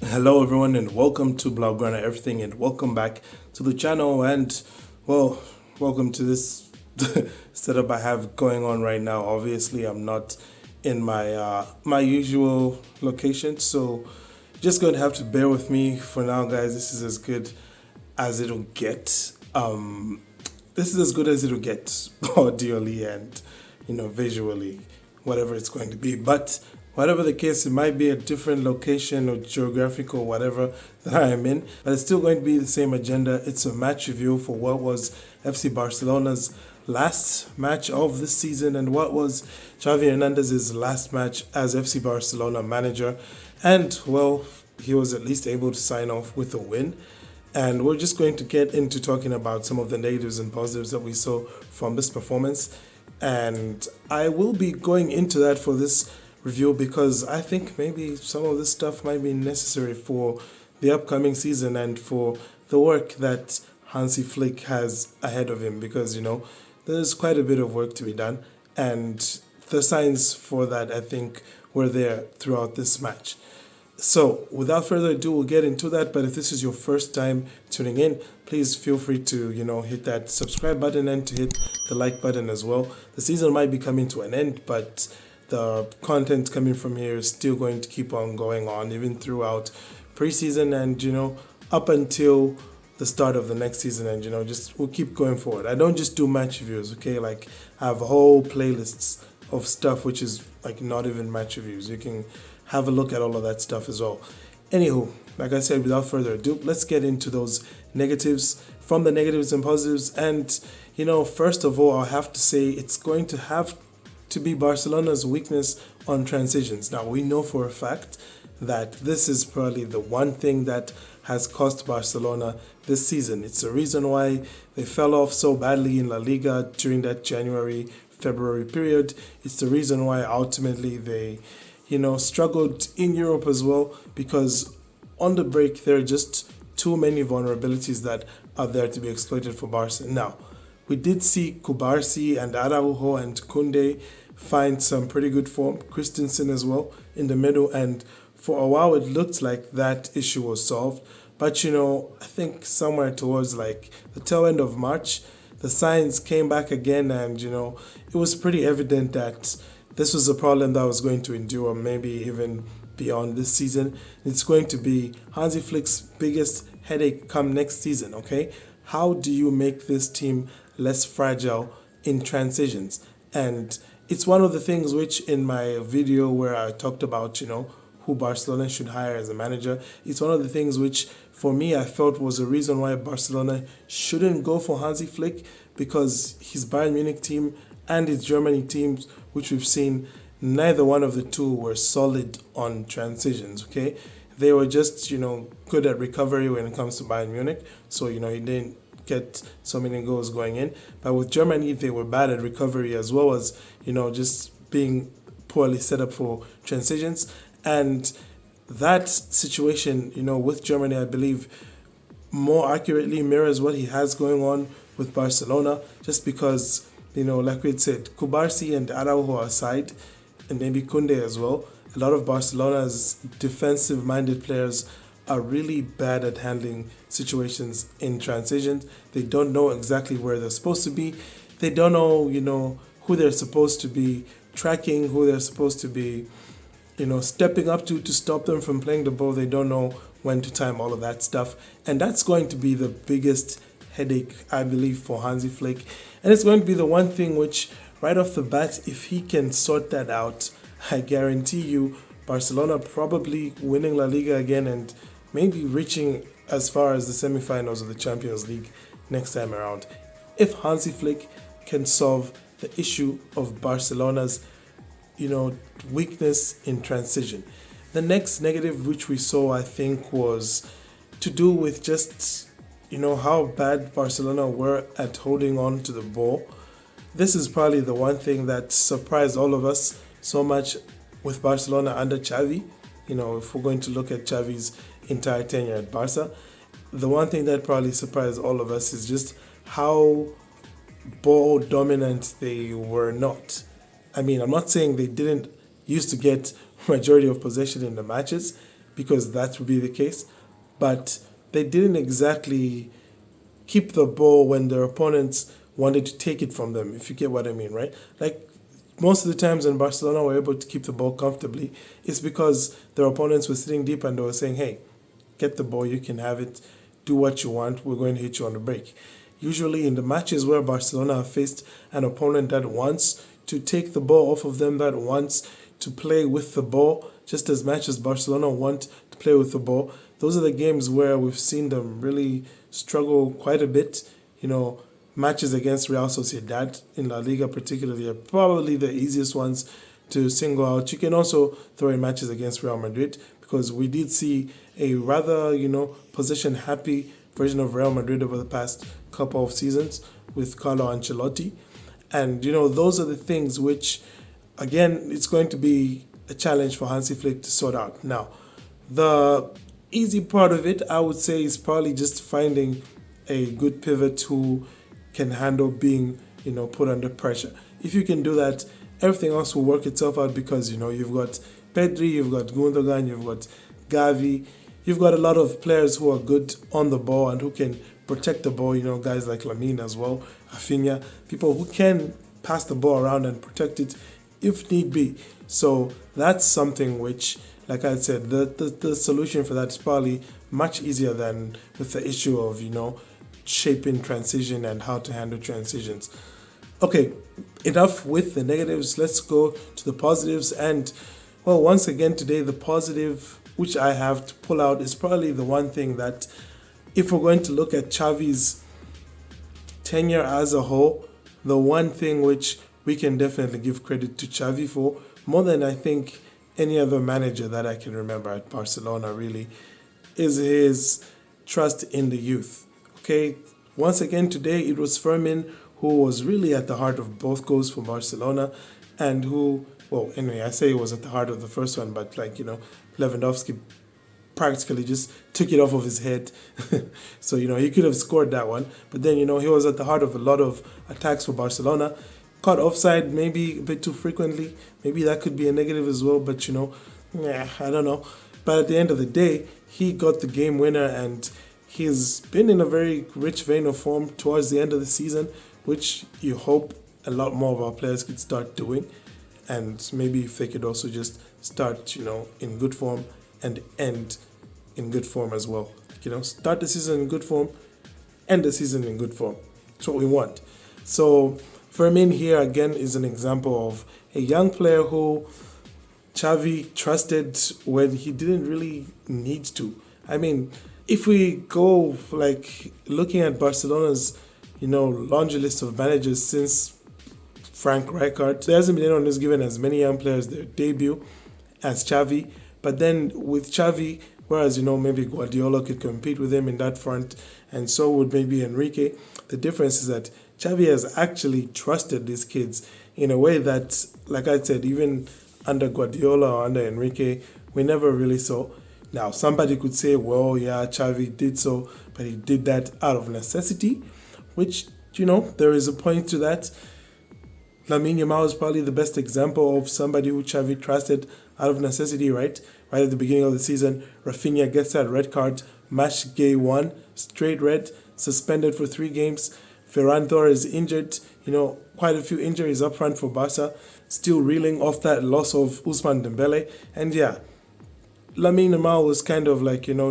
Hello everyone and welcome to Blaugrana Everything and welcome back to the channel and well welcome to this setup I have going on right now. Obviously I'm not in my usual location, so just going to have to bear with me for now, guys. This is as good as it'll get. This is as good as it'll get audially and visually, whatever it's going to be. But whatever the case, it might be a different location or geographical whatever that I am in, but it's still going to be the same agenda. It's a match review for what was FC Barcelona's last match of this season and what was Xavi Hernandez's last match as FC Barcelona manager. And well, he was at least able to sign off with a win. And we're just going to get into talking about some of the negatives and positives that we saw from this performance. And I will be going into that for this review because I think maybe some of this stuff might be necessary for the upcoming season and for the work that Hansi Flick has ahead of him, because there's quite a bit of work to be done, and the signs for that I think were there throughout this match. So without further ado, we'll get into that. But if this is your first time tuning in, please feel free to hit that subscribe button and to hit the like button as well. The season might be coming to an end, but the content coming from here is still going to keep on going on even throughout preseason and up until the start of the next season, and just we'll keep going forward. I don't just do match reviews, okay? Like I have whole playlists of stuff which is like not even match reviews. You can have a look at all of that stuff as well. Anywho, like I said, without further ado, let's get into those negatives, from the negatives and positives. And first of all, I'll have to say it's going to have to be Barcelona's weakness on transitions. Now, we know for a fact that this is probably the one thing that has cost Barcelona this season. It's the reason why they fell off so badly in La Liga during that January-February period. It's the reason why ultimately they struggled in Europe as well, because on the break there are just too many vulnerabilities that are there to be exploited for Barca. Now, we did see Kubarsi and Araujo and Kunde find some pretty good form, Christensen as well in the middle, and for a while it looked like that issue was solved. But I think somewhere towards like the tail end of March, the signs came back again, and it was pretty evident that this was a problem that was going to endure maybe even beyond this season. It's going to be Hansi Flick's biggest headache come next season, okay? How do you make this team less fragile in transitions? And it's one of the things which in my video where I talked about, who Barcelona should hire as a manager, it's one of the things which for me I felt was a reason why Barcelona shouldn't go for Hansi Flick, because his Bayern Munich team and his Germany teams, which we've seen, neither one of the two were solid on transitions, okay? They were just, good at recovery when it comes to Bayern Munich, so, he didn't get so many goals going in. But with Germany, they were bad at recovery as well as, just being poorly set up for transitions. And that situation, with Germany, I believe, more accurately mirrors what he has going on with Barcelona, just because like we had said, Kubarsi and Araujo aside, and maybe Kunde as well, a lot of Barcelona's defensive-minded players are really bad at handling situations in transitions. They don't know exactly where they're supposed to be. They don't know, who they're supposed to be tracking, who they're supposed to be, stepping up to stop them from playing the ball. They don't know when to time all of that stuff. And that's going to be the biggest headache, I believe, for Hansi Flick. And it's going to be the one thing which, right off the bat, if he can sort that out, I guarantee you Barcelona probably winning La Liga again and maybe reaching as far as the semi-finals of the Champions League next time around. If Hansi Flick can solve the issue of Barcelona's, weakness in transition. The next negative which we saw, I think, was to do with just how bad Barcelona were at holding on to the ball. This is probably the one thing that surprised all of us so much with Barcelona under Xavi. If we're going to look at Xavi's entire tenure at Barca, the one thing that probably surprised all of us is just how ball dominant they were not. I mean, I'm not saying they didn't used to get majority of possession in the matches, because that would be the case. But they didn't exactly keep the ball when their opponents wanted to take it from them, if you get what I mean, right? Like most of the times when Barcelona were able to keep the ball comfortably, it's because their opponents were sitting deep and they were saying, hey, get the ball, you can have it, do what you want, we're going to hit you on the break. Usually in the matches where Barcelona have faced an opponent that wants to take the ball off of them, that wants to play with the ball, just as much as Barcelona want to play with the ball, those are the games where we've seen them really struggle quite a bit. Matches against Real Sociedad in La Liga particularly are probably the easiest ones to single out. You can also throw in matches against Real Madrid because we did see a rather, possession-happy version of Real Madrid over the past couple of seasons with Carlo Ancelotti. And, those are the things which, again, it's going to be a challenge for Hansi Flick to sort out. Now, the easy part of it, I would say, is probably just finding a good pivot who can handle being, put under pressure. If you can do that, everything else will work itself out because, you've got Pedri, you've got Gundogan, you've got Gavi, you've got a lot of players who are good on the ball and who can protect the ball, guys like Lamine as well, Rafinha, people who can pass the ball around and protect it if need be. So that's something which, like I said, the solution for that is probably much easier than with the issue of, shaping transition and how to handle transitions. Okay, enough with the negatives. Let's go to the positives. And, well, once again today, the positive which I have to pull out is probably the one thing that, if we're going to look at Xavi's tenure as a whole, the one thing which we can definitely give credit to Xavi for, more than I think any other manager that I can remember at Barcelona really, is his trust in the youth. Okay, once again today it was Fermin who was really at the heart of both goals for Barcelona, and who, well, anyway, I say he was at the heart of the first one, but Lewandowski practically just took it off of his head. So, he could have scored that one, but then, he was at the heart of a lot of attacks for Barcelona. Caught offside maybe a bit too frequently. Maybe that could be a negative as well, but, I don't know. But at the end of the day, he got the game winner, and he's been in a very rich vein of form towards the end of the season, which you hope a lot more of our players could start doing. And maybe if they could also just start, in good form and end in good form as well. Start the season in good form, end the season in good form. That's what we want. So Fermin here again is an example of a young player who Xavi trusted when he didn't really need to. I mean, if we go looking at Barcelona's, laundry list of managers since Frank Rijkaard, there hasn't been anyone who's given as many young players their debut as Xavi. But then with Xavi, whereas, maybe Guardiola could compete with him in that front, and so would maybe Enrique, the difference is that Xavi has actually trusted these kids in a way that, like I said, even under Guardiola or under Enrique, we never really saw. Now, somebody could say, well, yeah, Xavi did so, but he did that out of necessity, which, there is a point to that. Lamine Yamal is probably the best example of somebody who Xavi trusted out of necessity, right? Right at the beginning of the season, Rafinha gets that red card, match day 1, straight red, suspended for 3 games. Ferran Torres injured, quite a few injuries up front for Barca, still reeling off that loss of Ousmane Dembele. And yeah, Lamine Yamal was kind of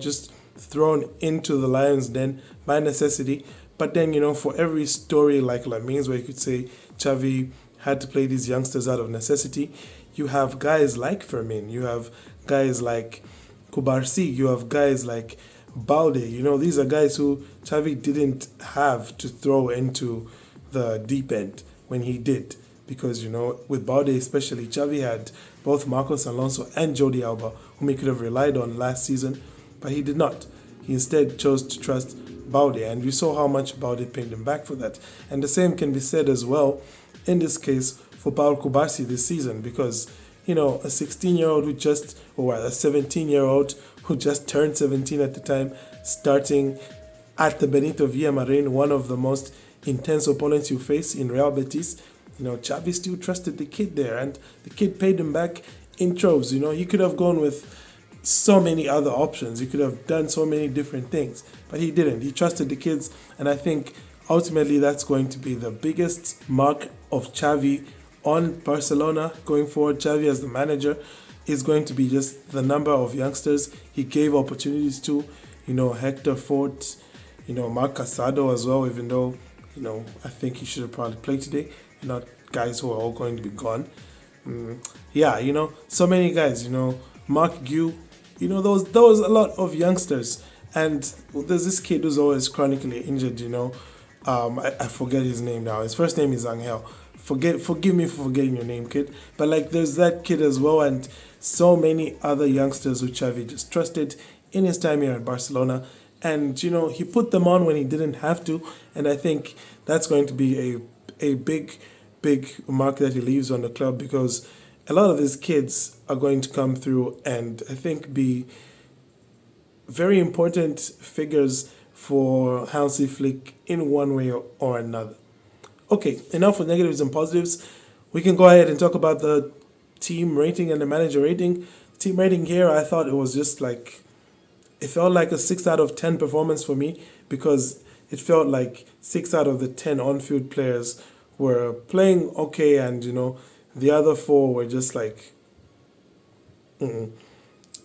just thrown into the lion's den by necessity. But then, for every story like Lamine's, where you could say Xavi had to play these youngsters out of necessity, you have guys like Fermin, you have guys like Kubarsi, you have guys like Balde. These are guys who Xavi didn't have to throw into the deep end when he did. Because, with Balde especially, Xavi had both Marcos Alonso and Jordi Alba, whom he could have relied on last season, but he did not. He instead chose to trust Balde, and we saw how much Balde paid him back for that. And the same can be said as well, in this case, for Paul Kubarsi this season, because, a 16-year-old a 17-year-old who just turned 17 at the time, starting at the Benito Villamarin, one of the most intense opponents you face in Real Betis, Xavi still trusted the kid there, and the kid paid him back in troves. He could have gone with so many other options. He could have done so many different things, but he didn't. He trusted the kids, and I think ultimately that's going to be the biggest mark of Xavi on Barcelona going forward. Xavi as the manager is going to be just the number of youngsters he gave opportunities to. Hector Fort, Marc Casado as well, even though, I think he should have probably played today, not guys who are all going to be gone. So many guys, Mark Gu, there was a lot of youngsters. And there's this kid who's always chronically injured, I forget his name now. His first name is Angel. Forgive me for forgetting your name, kid. But there's that kid as well, and so many other youngsters who Xavi just trusted in his time here at Barcelona. And, he put them on when he didn't have to. And I think that's going to be a big mark that he leaves on the club, because a lot of these kids are going to come through and I think be very important figures for Hansi Flick in one way or another. Okay, enough with negatives and positives. We can go ahead and talk about the team rating and the manager rating. Team rating here, I thought it was just it felt like a 6 out of 10 performance for me, because it felt like 6 out of the 10 on-field players were playing okay, and the other 4 were just and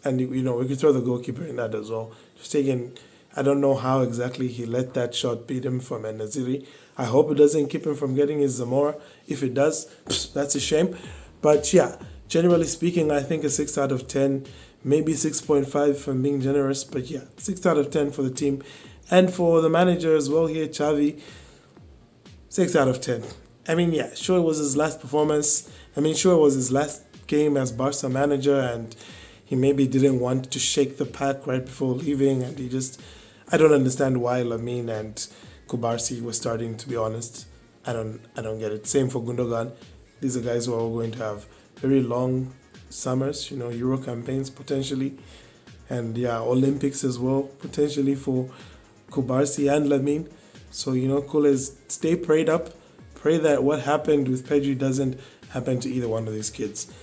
we could throw the goalkeeper in that as well. Just taking, I don't know how exactly he let that shot beat him from En Nesyri. I hope it doesn't keep him from getting his Zamora. If it does, that's a shame. But yeah, generally speaking, I think a 6 out of 10, maybe 6.5 if I'm being generous. But yeah, 6 out of 10 for the team. And for the manager as well here, Xavi, 6 out of 10. I mean, yeah, sure it was his last performance. I mean, sure it was his last game as Barca manager, and he maybe didn't want to shake the pack right before leaving, and I don't understand why Lamine and Kubarsi were starting, to be honest. I don't get it. Same for Gundogan. These are guys who are all going to have very long summers, Euro campaigns potentially, and yeah, Olympics as well, potentially for Kubarsi and Lamine. So, Coolers, stay prayed up. Pray that what happened with Pedri doesn't happen to either one of these kids.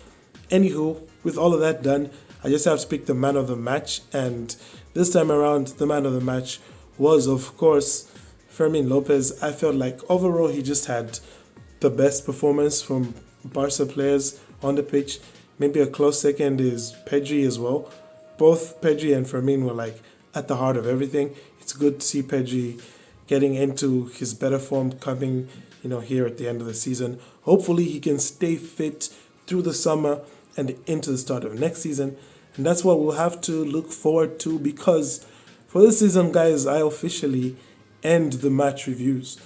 Anywho, with all of that done, I just have to pick the man of the match. And this time around, the man of the match was, of course, Fermin Lopez. I felt like overall he just had the best performance from Barca players on the pitch. Maybe a close second is Pedri as well. Both Pedri and Fermin were at the heart of everything. It's good to see Pedri getting into his better form coming, here at the end of the season. Hopefully he can stay fit through the summer and into the start of next season. And that's what we'll have to look forward to, because for this season, guys, I officially end the match reviews.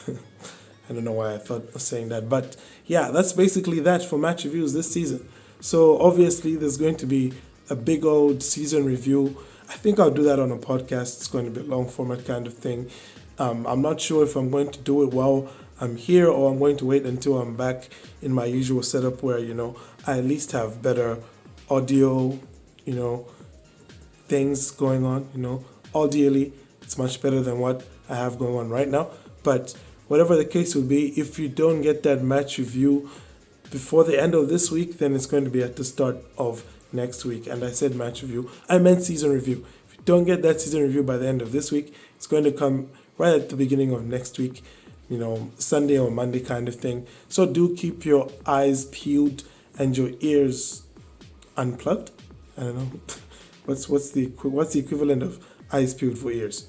I don't know why I thought of saying that, but yeah, that's basically that for match reviews this season. So obviously there's going to be a big old season review. I think I'll do that on a podcast. It's going to be a long format kind of thing. I'm not sure if I'm going to do it while I'm here, or I'm going to wait until I'm back in my usual setup where, I at least have better audio, things going on, Audially, it's much better than what I have going on right now. But whatever the case will be, if you don't get that match review before the end of this week, then it's going to be at the start of next week. And I said match review, I meant season review. If you don't get that season review by the end of this week, it's going to come right at the beginning of next week, Sunday or Monday kind of thing. So do keep your eyes peeled and your ears unplugged. I don't know. What's the equivalent of eyes peeled for ears?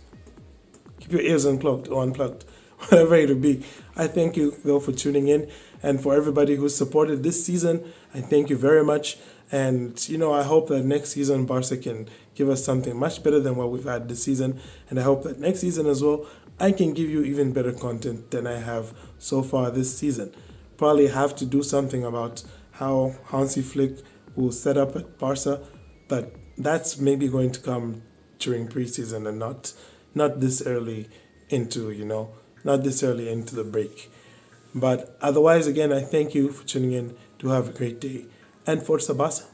Keep your ears unplugged or unplugged, whatever it will be. I thank you though for tuning in, and for everybody who supported this season, I thank you very much. And I hope that next season Barca can give us something much better than what we've had this season, and I hope that next season as well I can give you even better content than I have so far this season. Probably have to do something about how Hansi Flick will set up at Barca, but that's maybe going to come during preseason and not this early into, not this early into the break. But otherwise, again, I thank you for tuning in. Do have a great day, and Forza Barca.